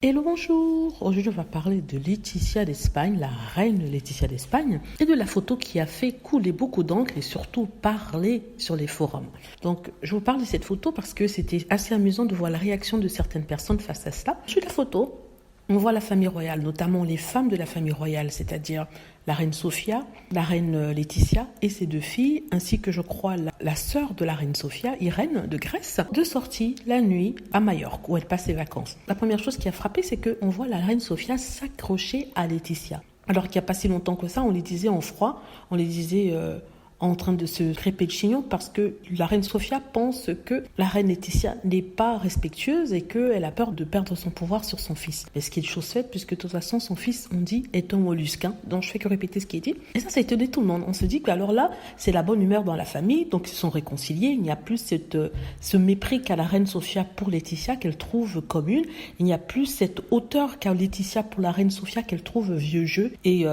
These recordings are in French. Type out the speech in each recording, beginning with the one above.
Hello, bonjour! Aujourd'hui, on va parler de Laetitia d'Espagne, la reine Laetitia d'Espagne, et de la photo qui a fait couler beaucoup d'encre et surtout parler sur les forums. Donc, je vous parle de cette photo parce que c'était assez amusant de voir la réaction de certaines personnes face à cela. Sur la photo, on voit la famille royale, notamment les femmes de la famille royale, c'est-à-dire la reine Sofia, la reine Laetitia et ses deux filles, ainsi que je crois la sœur de la reine Sofia, Irène de Grèce, de sortie la nuit à Majorque, où elle passe ses vacances. La première chose qui a frappé, c'est qu'on voit la reine Sofia s'accrocher à Laetitia. Alors qu'il n'y a pas si longtemps que ça, on les disait en froid, on les disait en train de se crêper de chignon parce que la reine Sofia pense que la reine Laetitia n'est pas respectueuse et qu'elle a peur de perdre son pouvoir sur son fils. Mais ce qui est chose faite, puisque de toute façon son fils, on dit, est un mollusque. Donc je fais que répéter ce qui est dit. Et ça a étonné tout le monde. On se dit que alors là, c'est la bonne humeur dans la famille, donc ils sont réconciliés. Il n'y a plus ce mépris qu'a la reine Sofia pour Laetitia qu'elle trouve commune. Il n'y a plus cette hauteur qu'a Laetitia pour la reine Sofia qu'elle trouve vieux jeu et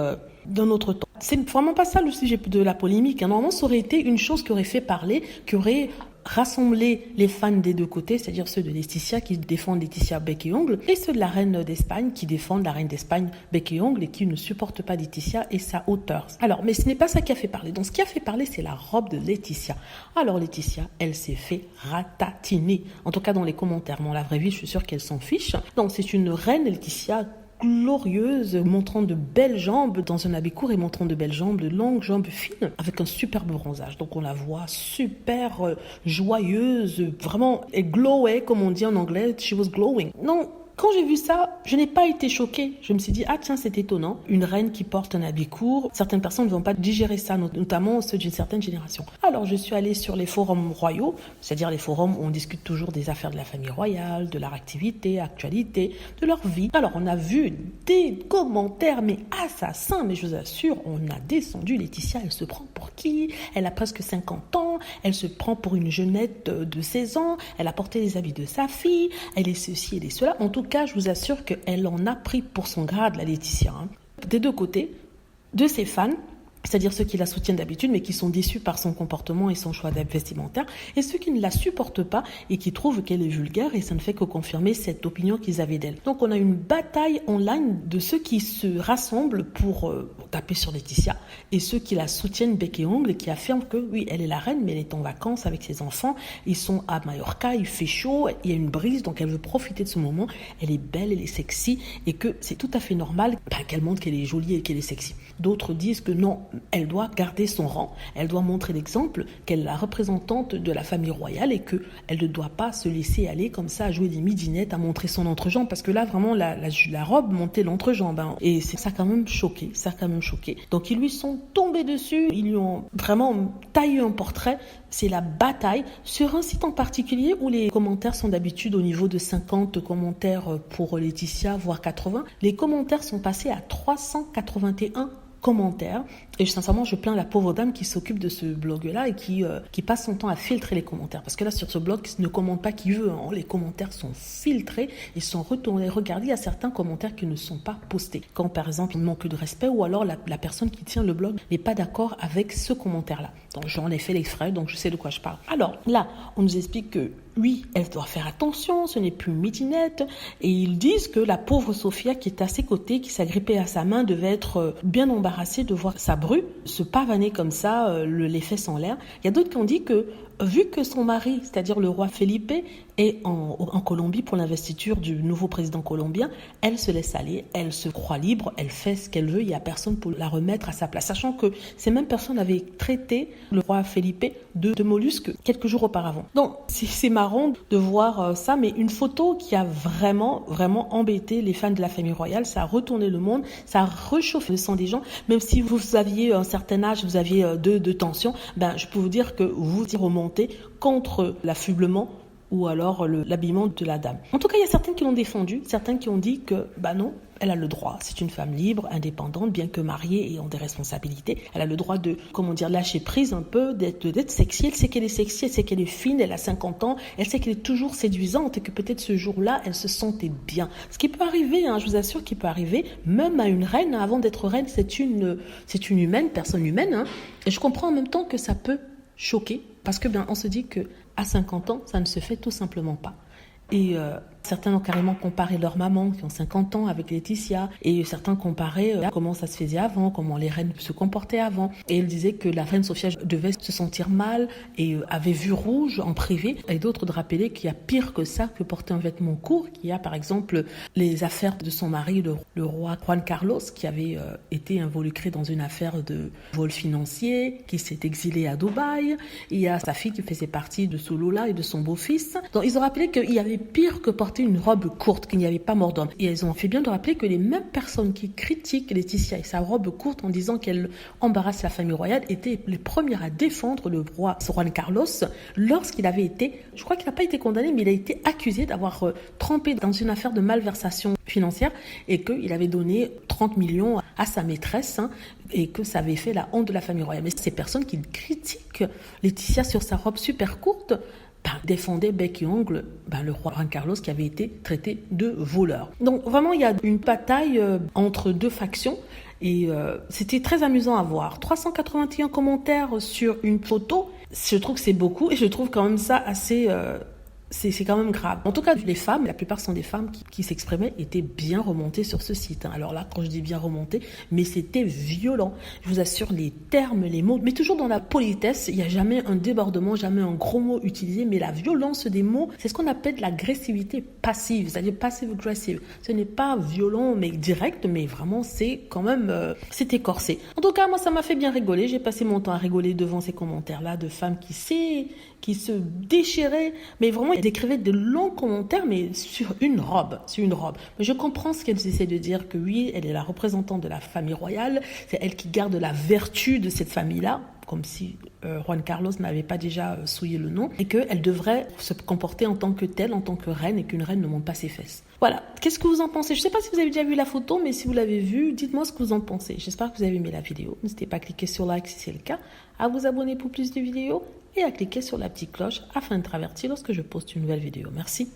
d'un autre temps. C'est vraiment pas ça le sujet de la polémique. Normalement, ça aurait été une chose qui aurait fait parler, qui aurait rassemblé les fans des deux côtés, c'est-à-dire ceux de Laetitia qui défendent Laetitia bec et ongle, et ceux de la reine d'Espagne qui défendent la reine d'Espagne bec et ongle et qui ne supportent pas Laetitia et sa hauteur. Alors, mais ce n'est pas ça qui a fait parler. Donc, ce qui a fait parler, c'est la robe de Laetitia. Alors, Laetitia, elle s'est fait ratatiner. En tout cas, dans les commentaires. Dans la vraie vie, je suis sûre qu'elle s'en fiche. Donc, c'est une reine, Laetitia, glorieuse, montrant de belles jambes dans un habit court et montrant de belles jambes, de longues jambes fines, avec un superbe bronzage. Donc on la voit super joyeuse, vraiment, elle glowait, comme on dit en anglais, she was glowing. Non, quand j'ai vu ça, je n'ai pas été choquée. Je me suis dit, ah tiens, c'est étonnant. Une reine qui porte un habit court, certaines personnes ne vont pas digérer ça, notamment ceux d'une certaine génération. Alors, je suis allée sur les forums royaux, c'est-à-dire les forums où on discute toujours des affaires de la famille royale, de leur activité, actualité, de leur vie. Alors, on a vu des commentaires, mais assassins, mais je vous assure, on a descendu Laetitia, elle se prend pour qui? Elle a presque 50 ans, elle se prend pour une jeunette de 16 ans, elle a porté les habits de sa fille, elle est ceci, elle est cela. En tout cas, je vous assure qu'elle en a pris pour son grade, la Laetitia. Des deux côtés, de ses fans, c'est-à-dire ceux qui la soutiennent d'habitude, mais qui sont déçus par son comportement et son choix vestimentaire, et ceux qui ne la supportent pas et qui trouvent qu'elle est vulgaire, et ça ne fait que confirmer cette opinion qu'ils avaient d'elle. Donc on a une bataille online de ceux qui se rassemblent pour taper sur Laetitia, et ceux qui la soutiennent bec et ongle, et qui affirment que oui, elle est la reine, mais elle est en vacances avec ses enfants, ils sont à Majorca, il fait chaud, il y a une brise, donc elle veut profiter de ce moment, elle est belle, elle est sexy, et que c'est tout à fait normal qu'elle montre qu'elle est jolie et qu'elle est sexy. D'autres disent que non, elle doit garder son rang, elle doit montrer l'exemple qu'elle est la représentante de la famille royale et qu'elle ne doit pas se laisser aller comme ça à jouer des midinettes, à montrer son entrejambe, parce que là vraiment la robe montait l'entrejambe, et ça a quand même choqué, Donc ils lui sont tombés dessus, ils lui ont vraiment taillé un portrait, c'est la bataille sur un site en particulier où les commentaires sont d'habitude au niveau de 50 commentaires pour Laetitia, voire 80. Les commentaires sont passés à 381 commentaires, et sincèrement je plains la pauvre dame qui s'occupe de ce blog là et qui passe son temps à filtrer les commentaires, parce que là sur ce blog il ne commente pas qui veut, les commentaires sont filtrés, ils sont retournés. Regardez, il y a certains commentaires qui ne sont pas postés, quand par exemple il manque de respect, ou alors la personne qui tient le blog n'est pas d'accord avec ce commentaire là. Donc j'en ai fait l'extrait, donc je sais de quoi je parle. Alors là on nous explique que oui, elle doit faire attention, ce n'est plus une midinette. Et ils disent que la pauvre Sofia qui est à ses côtés, qui s'agrippait à sa main, devait être bien embarrassée de voir sa bru se pavaner comme ça, les fesses en l'air. Il y a d'autres qui ont dit que, vu que son mari, c'est-à-dire le roi Felipe, est en Colombie pour l'investiture du nouveau président colombien, elle se laisse aller, elle se croit libre, elle fait ce qu'elle veut, il n'y a personne pour la remettre à sa place. Sachant que ces mêmes personnes avaient traité le roi Felipe de mollusque quelques jours auparavant. Donc c'est marrant de voir ça, mais une photo qui a vraiment embêté les fans de la famille royale, ça a retourné le monde, ça a réchauffé le sang des gens. Même si vous aviez un certain âge, vous aviez de tension, je peux vous dire que vous y remontez contre l'affublement ou alors l'habillement de la dame. En tout cas, il y a certaines qui l'ont défendu, certaines qui ont dit que non, elle a le droit, c'est une femme libre, indépendante, bien que mariée et ayant des responsabilités. Elle a le droit de, lâcher prise un peu, d'être sexy. Elle sait qu'elle est sexy, elle sait qu'elle est fine, elle a 50 ans, elle sait qu'elle est toujours séduisante et que peut-être ce jour-là, elle se sentait bien. Ce qui peut arriver, je vous assure qu'il peut arriver, même à une reine. Avant d'être reine, c'est une humaine, personne humaine. Et je comprends en même temps que ça peut choquer, parce que on se dit que à 50 ans, ça ne se fait tout simplement pas. Et Certains ont carrément comparé leur maman, qui ont 50 ans, avec Laetitia. Et certains comparaient comment ça se faisait avant, comment les reines se comportaient avant. Et ils disaient que la reine Sophia devait se sentir mal et avait vu rouge en privé. Et d'autres de rappeler qu'il y a pire que ça, que porter un vêtement court, qu'il y a par exemple les affaires de son mari, le roi Juan Carlos, qui avait été involucré dans une affaire de vol financier, qui s'est exilé à Dubaï. Il y a sa fille qui faisait partie de ce lot-là et de son beau-fils. Donc ils ont rappelé qu'il y avait pire que porter une robe courte, qu'il n'y avait pas mort d'homme. Et elles ont fait bien de rappeler que les mêmes personnes qui critiquent Laetitia et sa robe courte en disant qu'elle embarrasse la famille royale étaient les premières à défendre le roi Juan Carlos lorsqu'il avait été, je crois qu'il n'a pas été condamné, mais il a été accusé d'avoir trempé dans une affaire de malversation financière et qu'il avait donné 30 millions à sa maîtresse et que ça avait fait la honte de la famille royale. Mais ces personnes qui critiquent Laetitia sur sa robe super courte défendait bec et ongle le roi Juan Carlos qui avait été traité de voleur. Donc vraiment, il y a une bataille entre deux factions et c'était très amusant à voir. 381 commentaires sur une photo, je trouve que c'est beaucoup et je trouve quand même ça assez... C'est quand même grave. En tout cas, les femmes, la plupart sont des femmes qui s'exprimaient, étaient bien remontées sur ce site. Alors là, quand je dis bien remontées, mais c'était violent. Je vous assure, les termes, les mots, mais toujours dans la politesse, il n'y a jamais un débordement, jamais un gros mot utilisé, mais la violence des mots, c'est ce qu'on appelle de l'agressivité passive, c'est-à-dire passive-aggressive. Ce n'est pas violent, mais direct, mais vraiment, c'est quand même, c'est écorsé. En tout cas, moi, ça m'a fait bien rigoler. J'ai passé mon temps à rigoler devant ces commentaires-là de femmes qui se déchiraient, mais vraiment, elles écrivaient de longs commentaires, mais sur une robe. Mais je comprends ce qu'elles essaient de dire, que oui, elle est la représentante de la famille royale, c'est elle qui garde la vertu de cette famille-là, comme si Juan Carlos n'avait pas déjà souillé le nom, et qu'elle devrait se comporter en tant que telle, en tant que reine, et qu'une reine ne monte pas ses fesses. Voilà, qu'est-ce que vous en pensez? Je ne sais pas si vous avez déjà vu la photo, mais si vous l'avez vue, dites-moi ce que vous en pensez. J'espère que vous avez aimé la vidéo. N'hésitez pas à cliquer sur like si c'est le cas, à vous abonner pour plus de vidéos, et à cliquer sur la petite cloche afin de être averti lorsque je poste une nouvelle vidéo. Merci.